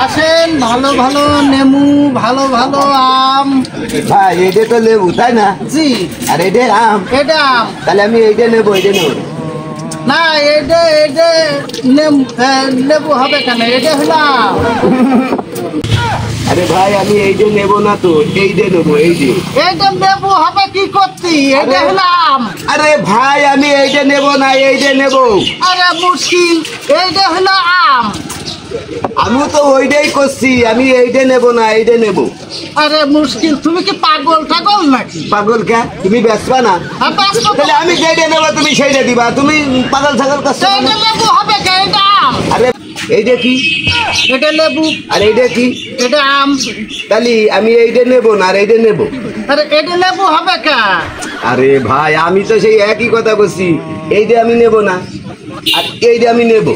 আসেন, ভালো ভালো নেমু, ভালো ভালো আম। ভাই এইটা তো লেবু তাই না? জি, আর এইটা আম। এটা আম তাহলে আমি এইটা নেবো, এইটা নেবো। না, এটা এটা লেবু হবে কেন? এটা হলো আম। আরে ভাই আমি এইটা নেবো না তো, এইটা নেবো, এই যে। এটা লেবু হবে কি করতি? এটা হলো আম। আরে ভাই আমি এইটা নেবো না, এইটা নেবো। আরে মুশকিল, এইটা হলো আম। আমি তো ওইটাই করছি, আমি এইটা নেবো না, এইটা নেবো। আরে মুশকিল, তুমি কি পাগল টাগল নাকি? পাগল কে? তুমি বেচবা না? তাহলে আমি যেটা নেবো তুমি সেইটা দিবা। তুমি পাগল ছাগল করছো। এটা লেবু হবে কেন? এটা আম। আরে এইটা কি? এটা লেবু, আর এইটা কি? এটা আম। তাহলে আমি এইটা নেবো না, আর এইটা নেবো। আরে এটা লেবু হবে কেন? আরে ভাই আমি তো সেই একই কথা বলছি, এইটা আমি নেবো না, আর এইটা আমি নেবো।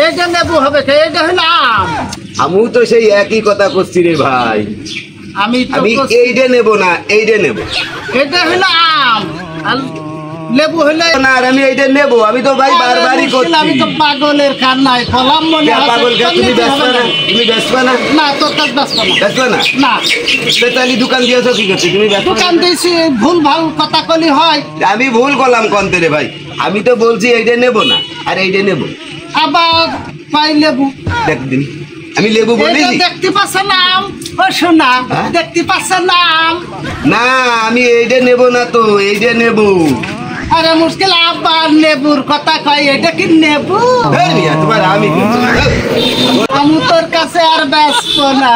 এটা লেবু হবে কেন? এটা হলো আম। আমিও তো সেই একই কথা করছি রে ভাই। আমি তো আমি বলছি, এইটা নেবো না, এইটা নেবো এটা হলো আম আর লেবু হলে না, আর আমি এইটা নেবো। আমি তো ভাই বারবারই করছি। আমি তো পাগলের কান্নায় কলাম মনে কে হয় পাগল কে? তুমি বেচবা না? তুমি বেচবা না? না, তোর কাছে ব্যস্ত না। বেচবা না? না, তো তাহলে দোকান দিয়েছো কি করছি? তুমি বেচবা না? দোকান দিয়েছি, ভুল ভাল কথা কলি হয়। আমি ভুল করলাম কন্তে রে ভাই। আমি তো বলছি এইটা নেবো না, আর এইটা নেবো। আবার পাই লেবু। দেখ দিন, আমি লেবু বলি এটা দেখতে পাচ্ছেন আম? ও শোনা, হ্যাঁ? দেখতে পাচ্ছেন আম? না, আমি এইটা নেবো না তো, এইটা নেবো। আরে মুশকিল, আবার লেবুর কথা কয়, এটা কি নেবু? তোমার আমি আমি তোর কাছে আর ব্যস্ত না।